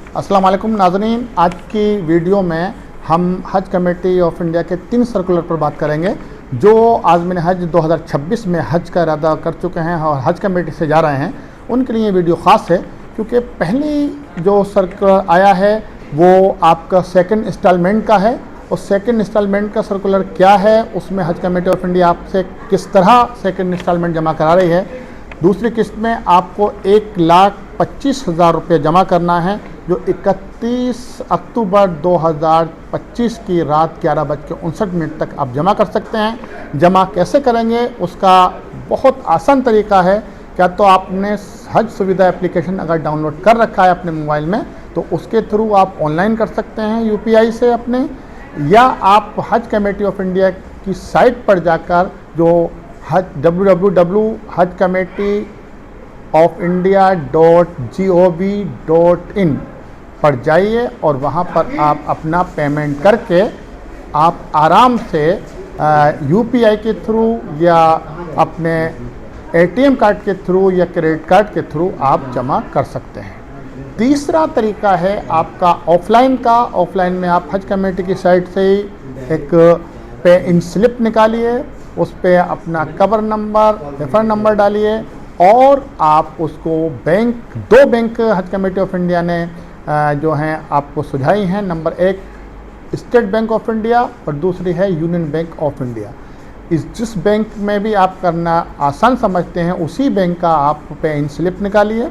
अस्सलाम वालेकुम नाज़रीन, आज की वीडियो में हम हज कमेटी ऑफ इंडिया के 3 सर्कुलर पर बात करेंगे जो आज़मीन हज 2026 में हज का इरादा कर चुके हैं और हज कमेटी से जा रहे हैं। उनके लिए ये वीडियो ख़ास है क्योंकि पहली जो सर्कुलर आया है वो आपका सेकंड इंस्टॉलमेंट का है और सेकंड इंस्टॉलमेंट का सर्कुलर क्या है, उसमें हज कमेटी ऑफ इंडिया आपसे किस तरह सेकंड इंस्टॉलमेंट जमा करा रही है। दूसरी किस्त में आपको 1,25,000 रुपये जमा करना है जो 31 अक्टूबर 2025 की रात 11:59 तक आप जमा कर सकते हैं। जमा कैसे करेंगे उसका बहुत आसान तरीका है। क्या तो आपने हज सुविधा एप्लीकेशन अगर डाउनलोड कर रखा है अपने मोबाइल में तो उसके थ्रू आप ऑनलाइन कर सकते हैं यूपीआई से अपने, या आप हज कमेटी ऑफ इंडिया की साइट पर जाकर जो www.hajcommittee.gov.in पर जाइए और वहाँ पर आप अपना पेमेंट करके आप आराम से यूपीआई के थ्रू या अपने एटीएम कार्ड के थ्रू या क्रेडिट कार्ड के थ्रू आप जमा कर सकते हैं। तीसरा तरीका है आपका ऑफलाइन का। ऑफलाइन में आप हज कमेटी की साइट से ही एक पे इन स्लिप निकालिए, उस पर अपना कवर नंबर, रेफर नंबर डालिए और आप उसको दो बैंक हज कमेटी ऑफ इंडिया ने जो हैं आपको सुझाई हैं। Number 1 state bank of India और दूसरी है यूनियन बैंक ऑफ इंडिया। जिस बैंक में भी आप करना आसान समझते हैं उसी बैंक का आप पे इन स्लिप निकालिए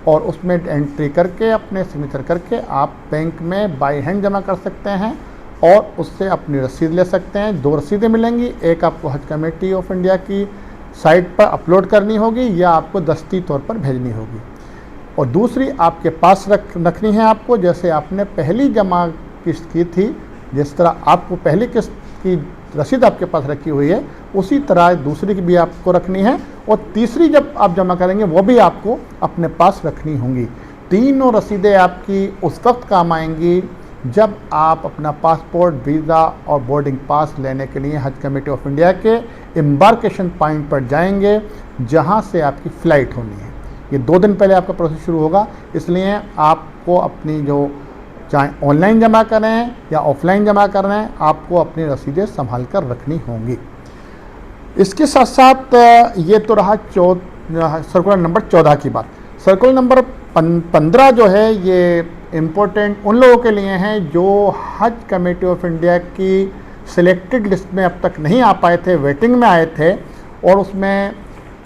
और उसमें एंट्री करके अपने सिग्नेचर करके आप बैंक में बाई हैंड जमा कर सकते हैं और उससे अपनी रसीद ले सकते हैं। 2 रसीदें मिलेंगी, एक आपको हज कमेटी ऑफ इंडिया की साइट पर अपलोड करनी होगी या आपको दस्ती तौर पर भेजनी होगी और दूसरी आपके पास रखनी है आपको। जैसे आपने पहली जमा किस्त की थी, जिस तरह आपको पहली किस्त की रसीद आपके पास रखी हुई है उसी तरह दूसरी की भी आपको रखनी है और तीसरी जब आप जमा करेंगे वो भी आपको अपने पास रखनी होंगी। तीनों रसीदें आपकी उस वक्त काम आएंगी जब आप अपना पासपोर्ट, वीज़ा और बोर्डिंग पास लेने के लिए हज कमेटी ऑफ इंडिया के एम्बार्केशन पॉइंट पर जाएंगे जहां से आपकी फ़्लाइट होनी है। ये 2 दिन पहले आपका प्रोसेस शुरू होगा, इसलिए आपको अपनी जो चाहे ऑनलाइन जमा करें या ऑफलाइन जमा कर रहे हैं आपको अपनी रसीदें संभाल कर रखनी होंगी। इसके साथ साथ ये तो रहा सर्कुलर नंबर 14 की बात। सर्कुलर नंबर 15 जो है ये इम्पोर्टेंट उन लोगों के लिए हैं जो हज कमेटी ऑफ इंडिया की सिलेक्टेड लिस्ट में अब तक नहीं आ पाए थे, वेटिंग में आए थे और उसमें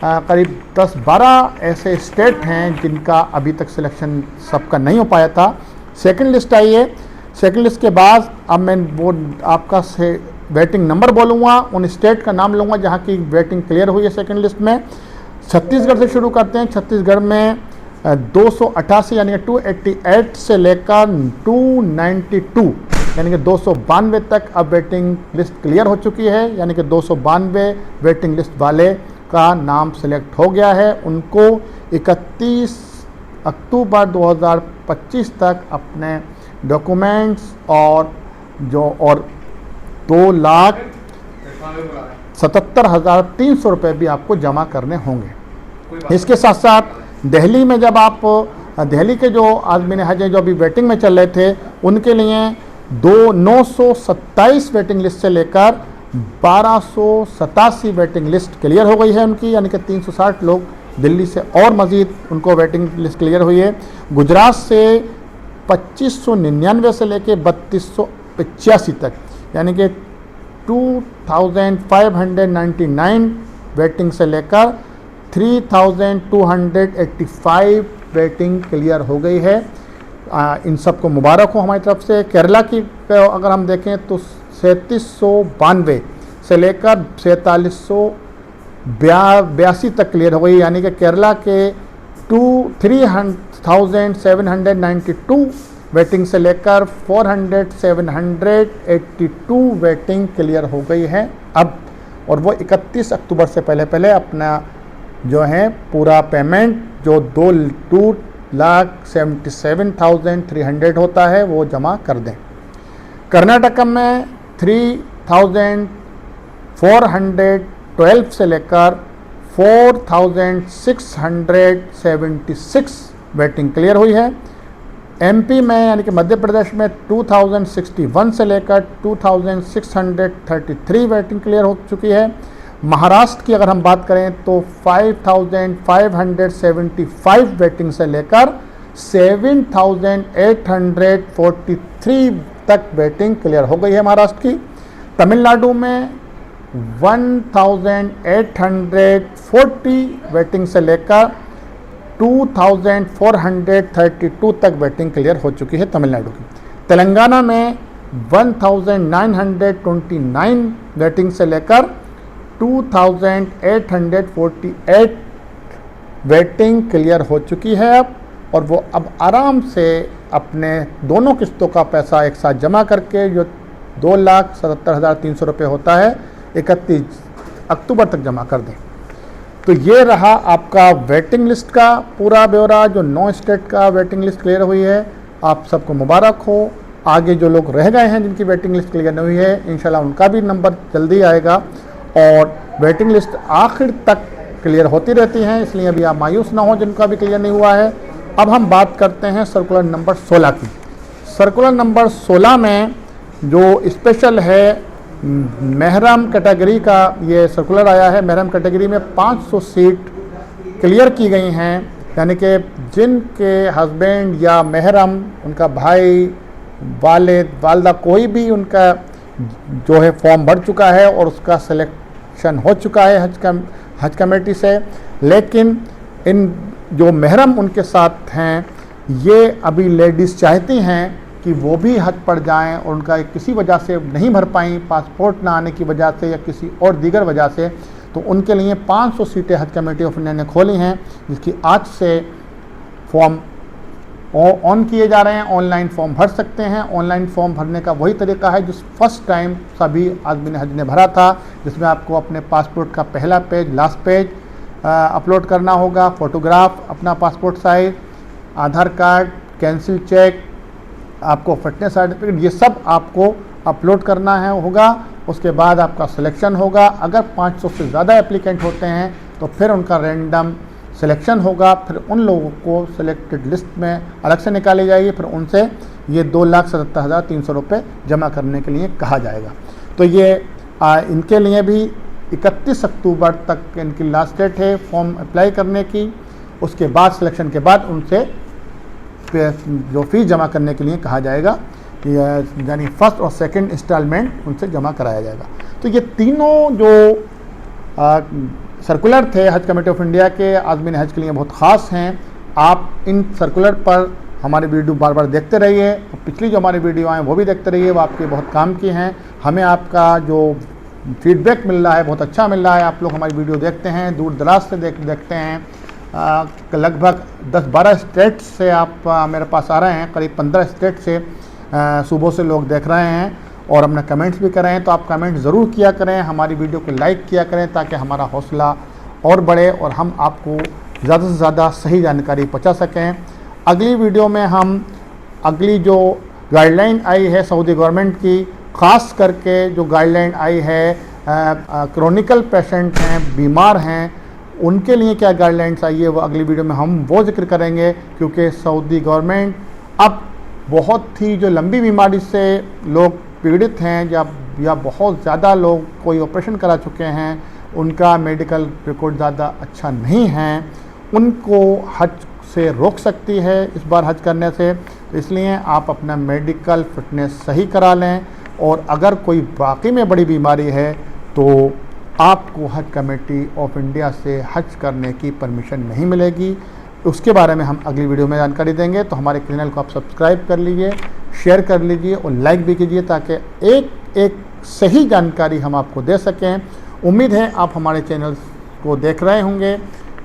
करीब 10-12 ऐसे स्टेट हैं जिनका अभी तक सिलेक्शन सबका नहीं हो पाया था। सेकंड लिस्ट आई है। सेकंड लिस्ट के बाद अब मैं वो आपका वेटिंग नंबर बोलूँगा, उन स्टेट का नाम लूँगा जहाँ की वेटिंग क्लियर हुई है सेकंड लिस्ट में। छत्तीसगढ़ से शुरू करते हैं। छत्तीसगढ़ में 288 यानी कि 288 से लेकर 292 यानी कि 292 तक अब वेटिंग लिस्ट क्लियर हो चुकी है, यानी कि 292 वेटिंग लिस्ट वाले का नाम सेलेक्ट हो गया है। उनको 31 अक्टूबर 2025 तक अपने डॉक्यूमेंट्स और 2,77,300 रुपये भी आपको जमा करने होंगे। इसके साथ साथ दिल्ली में जब आप दिल्ली के जो आज़मीन हज जो अभी वेटिंग में चल रहे थे उनके लिए 927 वेटिंग लिस्ट से लेकर 1287 वेटिंग लिस्ट क्लियर हो गई है उनकी, यानी कि 360 लोग दिल्ली से और मज़ीद उनको वेटिंग लिस्ट क्लियर हुई है। गुजरात से 2599 से लेकर 3285 तक यानी कि 2599 वेटिंग से लेकर 3285 वेटिंग क्लियर हो गई है। इन सबको मुबारक हो हमारी तरफ से। केरला की अगर हम देखें तो 3792 से लेकर 4782 तक क्लियर हो गई, यानी कि केरला के 3792 वेटिंग से लेकर 782 वेटिंग क्लियर हो गई है अब, और वो 31 अक्टूबर से पहले अपना जो है पूरा पेमेंट जो 2,77,300 होता है वो जमा कर दें। कर्नाटक में 3,412 से लेकर 4,676 वेटिंग क्लियर हुई है। एमपी में यानी कि मध्य प्रदेश में 2061 से लेकर 2633 वेटिंग क्लियर हो चुकी है। महाराष्ट्र की अगर हम बात करें तो 5575 वेटिंग से लेकर 7843 तक वेटिंग क्लियर हो गई है महाराष्ट्र की। तमिलनाडु में 1840 वेटिंग से लेकर 2432 तक वेटिंग क्लियर हो चुकी है तमिलनाडु की। तेलंगाना में 1929 वेटिंग से लेकर 2848 वेटिंग क्लियर हो चुकी है अब, और वो अब आराम से अपने दोनों किस्तों का पैसा एक साथ जमा करके जो 2,77,300 रुपये होता है 31 अक्टूबर तक जमा कर दें। तो ये रहा आपका वेटिंग लिस्ट का पूरा ब्यौरा, जो 9 स्टेट का वेटिंग लिस्ट क्लियर हुई है। आप सबको मुबारक हो। आगे जो लोग रह गए हैं जिनकी वेटिंग लिस्ट क्लियर नहीं हुई है, इंशाल्लाह उनका भी नंबर जल्दी आएगा। और वेटिंग लिस्ट आखिर तक क्लियर होती रहती हैं, इसलिए अभी आप मायूस ना हो जिनका भी क्लियर नहीं हुआ है। अब हम बात करते हैं सर्कुलर नंबर 16 की। सर्कुलर नंबर 16 में जो स्पेशल है महरम कैटेगरी का ये सर्कुलर आया है। महरम कैटेगरी में 500 सीट क्लियर की गई हैं, यानी कि जिनके हस्बैंड या महरम, उनका भाई, वालिद, वालदा, कोई भी उनका जो है फॉर्म भर चुका है और उसका सिलेक्शन हो चुका है हज कमेटी से, लेकिन इन जो महरम उनके साथ हैं ये अभी लेडीज़ चाहती हैं कि वो भी हज पड़ जाएं और उनका किसी वजह से नहीं भर पाई, पासपोर्ट ना आने की वजह से या किसी और दीगर वजह से, तो उनके लिए 500 सीटें हज कमेटी ऑफ इंडिया ने खोली हैं, जिसकी आज से फॉर्म ऑन किए जा रहे हैं। ऑनलाइन फॉर्म भर सकते हैं। ऑनलाइन फॉर्म भरने का वही तरीका है जो फर्स्ट टाइम सभी आदमी ने हज ने भरा था, जिसमें आपको अपने पासपोर्ट का पहला पेज, लास्ट पेज अपलोड करना होगा, फ़ोटोग्राफ अपना पासपोर्ट साइज, आधार कार्ड, कैंसिल चेक, आपको फिटनेस सर्टिफिकेट, ये सब आपको अपलोड करना होगा। उसके बाद आपका सिलेक्शन होगा। अगर 500 से ज़्यादा एप्लीकेंट होते हैं तो फिर उनका रैंडम सिलेक्शन होगा। फिर उन लोगों को सिलेक्टेड लिस्ट में अलग से निकाली जाएगी, फिर उनसे ये 2,77,300 रुपये जमा करने के लिए कहा जाएगा। तो ये इनके लिए भी 31 अक्टूबर तक इनकी लास्ट डेट है फॉर्म अप्लाई करने की। उसके बाद सिलेक्शन के बाद उनसे जो फीस जमा करने के लिए कहा जाएगा, यानी फर्स्ट और सेकंड इंस्टॉलमेंट उनसे जमा कराया जाएगा। तो ये तीनों जो सर्कुलर थे हज कमेटी ऑफ इंडिया के आज़मीन हज के लिए बहुत ख़ास हैं। आप इन सर्कुलर पर हमारे वीडियो बार बार देखते रहिए, पिछली जो हमारी वीडियो आए वो भी देखते रहिए, वो आपके बहुत काम की हैं। हमें आपका जो फीडबैक मिल रहा है बहुत अच्छा मिल रहा है। आप लोग हमारी वीडियो देखते हैं, दूर दराज से देखते हैं। लगभग 10-12 स्टेट से आप मेरे पास आ रहे हैं, करीब 15 स्टेट से सूबों से लोग देख रहे हैं और अपना कमेंट्स भी कर रहे हैं। तो आप कमेंट ज़रूर किया करें, हमारी वीडियो को लाइक किया करें, ताकि हमारा हौसला और बढ़े और हम आपको ज़्यादा से ज़्यादा सही जानकारी पहुंचा सकें। अगली वीडियो में हम अगली जो गाइडलाइन आई है सऊदी गवर्नमेंट की, ख़ास करके जो गाइडलाइन आई है क्रोनिकल पेशेंट हैं, बीमार हैं, उनके लिए क्या गाइडलाइंस आई है वो अगली वीडियो में हम वो जिक्र करेंगे। क्योंकि सऊदी गवर्नमेंट अब बहुत ही जो लंबी बीमारी से लोग पीड़ित हैं या बहुत ज़्यादा लोग कोई ऑपरेशन करा चुके हैं, उनका मेडिकल रिकॉर्ड ज़्यादा अच्छा नहीं है, उनको हज से रोक सकती है इस बार हज करने से। तो इसलिए आप अपना मेडिकल फिटनेस सही करा लें, और अगर कोई वाकई में बड़ी बीमारी है तो आपको हज कमेटी ऑफ इंडिया से हज करने की परमिशन नहीं मिलेगी। उसके बारे में हम अगली वीडियो में जानकारी देंगे। तो हमारे चैनल को आप सब्सक्राइब कर लीजिए, शेयर कर लीजिए और लाइक भी कीजिए, ताकि एक सही जानकारी हम आपको दे सकें। उम्मीद है आप हमारे चैनल को देख रहे होंगे।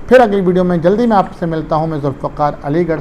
फिर अगली वीडियो में जल्दी मैं आपसे मिलता हूँ। मैं जुल्फ़कार अलीगढ़।